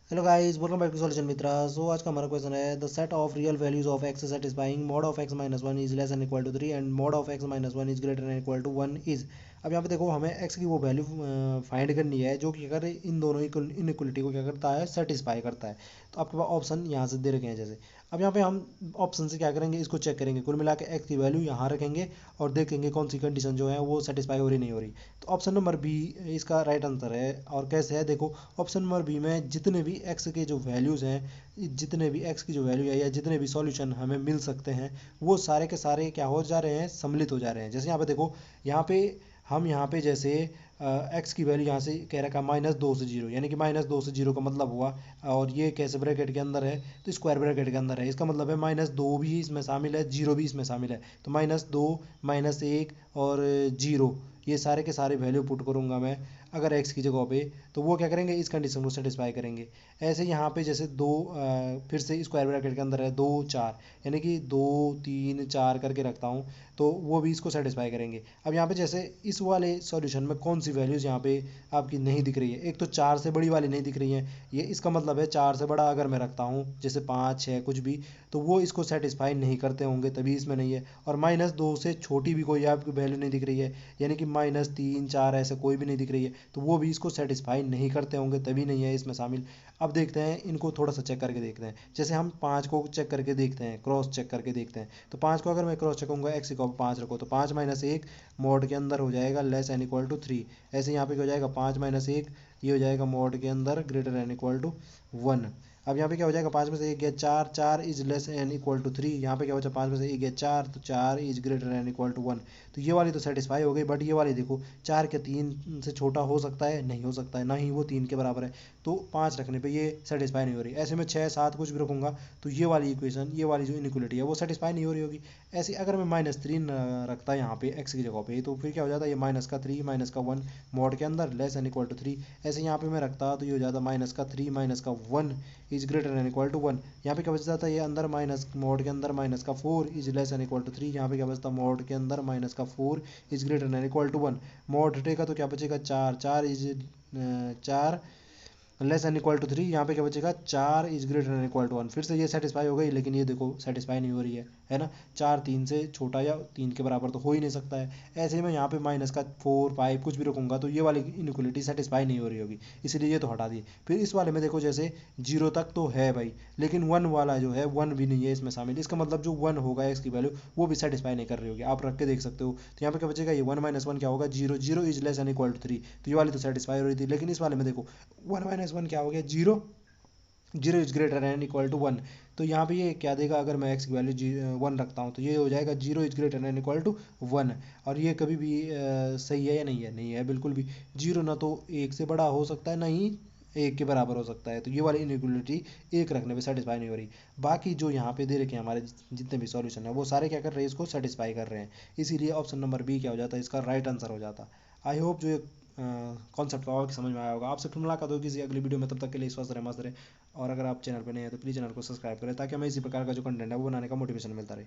Hello guys, welcome back to solution Mitra. So आज का हमारा क्वेश्चन है the set of real values of x satisfying mod of x minus one is less and equal to 3 and mod of x minus one is greater and equal to 1 is. अब यहाँ पे देखो, हमें x की वो value find करनी है जो कि अगर इन दोनों इनइक्वलिटी को क्या करता है, सेटिस्फाई करता है। तो आपके पास ऑप्शन यहाँ से दे रखे हैं जैसे। अब यहाँ पे हम ऑप्शन से क्या करेंगे, इसको चेक करेंगे, कुल मिला के एक्स की वैल्यू यहाँ रखेंगे और देखेंगे कौन सी कंडीशन जो है वो सेटिस्फाई हो रही नहीं हो रही। तो ऑप्शन नंबर बी इसका राइट आंसर है। और कैसे है देखो, ऑप्शन नंबर बी में जितने भी एक्स के जो वैल्यूज़ हैं, जितने भी एक्स की जो वैल्यू है या जितने भी सॉल्यूशन हमें मिल सकते हैं, वो सारे के सारे क्या हो जा रहे हैं, सम्मिलित हो जा रहे हैं। जैसे यहाँ पे देखो, यहाँ पे हम यहाँ पे जैसे एक्स की वैल्यू यहाँ से कह रखा -2 से 0, यानी कि -2 से 0 का मतलब हुआ। और ये कैसे ब्रैकेट के अंदर है, तो स्क्वायर ब्रैकेट के अंदर है। इसका मतलब है -2 भी इसमें शामिल है, 0 भी इसमें शामिल है। तो -2, -1 और 0, ये सारे के सारे वैल्यू पुट करूँगा मैं अगर एक्स की जगह पे, तो वो क्या करेंगे, इस कंडीशन को सेटिस्फाई करेंगे। ऐसे यहाँ पे जैसे दो फिर से स्क्वायर ब्रैकेट के अंदर है 2 4, यानी कि 2 3 4 करके रखता हूँ, तो वो भी इसको सेटिस्फाई करेंगे। अब यहाँ पे जैसे इस वाले सॉल्यूशन में कौन सी वैल्यूज़ यहाँ पे आपकी नहीं दिख रही है, एक तो 4 से बड़ी वाली नहीं दिख रही है। ये इसका मतलब है 4 से बड़ा अगर मैं रखता हूँ जैसे 5 6 कुछ भी, तो वो इसको सेटिस्फाई नहीं करते होंगे, तभी इसमें नहीं है। और -2 से छोटी भी कोई आपकी वैल्यू नहीं दिख रही है, यानी कि -3 4 ऐसे कोई भी नहीं दिख रही है, तो वो भी इसको सेटिस्फाई नहीं करते होंगे, तभी नहीं है इसमें शामिल। अब देखते हैं इनको थोड़ा सा चेक करके देखते हैं। जैसे हम 5 को चेक करके देखते हैं, क्रॉस चेक करके देखते हैं। तो 5 को अगर मैं क्रॉस चेक करूँगा, एक्स को 5 रखो तो 5 -1 मोड के अंदर हो जाएगा लेस एन इक्वल टू 3। ऐसे यहाँ पे क्या हो जाएगा, 5 -1 ये हो जाएगा मोड के अंदर ग्रेटर एन इक्वल टू 1। अब यहाँ पे क्या हो जाएगा, 5 में से 1 गया 4, 4 is less and equal to 3। यहाँ पे क्या बचा, 5 में से 1 गया 4, तो 4 is greater and equal to 1। तो ये वाली तो सेटिस्फाई हो गई, बट ये वाली देखो, 4 के 3 से छोटा हो सकता है, नहीं हो सकता है, ना ही वो 3 के बराबर है। तो 5 रखने पे ये सेटिस्फाई नहीं हो रही। ऐसे में 6 7 कुछ भी रखूँगा तो ये वाली इक्वेशन, ये वाली जो इनइक्वलिटी है वो सेटिस्फाई नहीं हो रही होगी। ऐसे अगर मैं -3 रखता है यहाँ पे एक्स की जगह पे, तो फिर क्या हो जाता है, ये -3 -1 मोड के अंदर लेस एन इक्वल टू 3। ऐसे यहाँ पे मैं रखता तो ये हो जाता -3 -1 is greater and equal to 1। यहाँ पे क्या बच जाता है, ये अंदर माइनस मोड के अंदर -4 is less and equal to 3। यहाँ पे क्या बचता, मोड के अंदर -4 is greater and equal to 1। Mode हटेगा तो क्या बचेगा, 4 4 is 4 less and equal to 3। यहाँ पे क्या बचेगा, 4 is greater and equal to 1। फिर से ये सेटिस्फाई हो गई, लेकिन ये देखो सेटिस्फाई नहीं हो रही है ना। 4 3 से छोटा या 3 के बराबर तो हो ही नहीं सकता है। ऐसे में यहाँ पे माइनस का 4 5 कुछ भी रखूँगा तो ये वाली इनइक्वलिटी सेटिस्फाई नहीं हो रही होगी, इसलिए ये तो हटा दी। फिर इस वाले में देखो, जैसे 0 तक तो है भाई, लेकिन 1 वाला जो है 1 भी नहीं है इसमें शामिल। इसका मतलब जो 1 होगा एक्स की वैल्यू, वो भी सेटिस्फाई नहीं कर रही होगी। आप रख के देख सकते हो। तो यहाँ पे क्या बचेगा, ये 1 -1 क्या होगा, 0 0 is less and equal to 3। तो ये वाली तो सेटिस्फाई हो रही थी, लेकिन इस वाले में देखो 1 -1 क्या हो गया, 0 0 is greater and equal to 1। तो यहाँ पे ये क्या देगा, अगर मैं एक्स की वैल्यू 1 रखता हूँ तो ये हो जाएगा 0 is greater and equal to 1। और ये कभी भी सही है या नहीं है, नहीं है बिल्कुल भी। 0 ना तो 1 से बड़ा हो सकता है, ना ही 1 के बराबर हो सकता है। तो ये वाली इनइक्वलिटी 1 रखने पे सेटिस्फाई नहीं हो रही। बाकी जो यहाँ पे दे रखे हैं हमारे जितने भी सॉल्यूशन है, वो सारे क्या कर रहे हैं, इसको सेटिस्फाई कर रहे हैं। इसीलिए ऑप्शन नंबर बी क्या हो जाता है, इसका राइट आंसर हो जाता। आई होप जो कॉन्सेप्ट का और समझ में आया होगा। आपसे फिर मुलाकात होगी किसी अगली वीडियो में, तब तक के लिए स्वस्थ रहे, मस्त रहे। और अगर आप चैनल पर नए हैं तो प्लीज़ चैनल को सब्सक्राइब करें, ताकि हमें इसी प्रकार का जो कंटेंट है वो बनाने का मोटिवेशन मिलता रहे।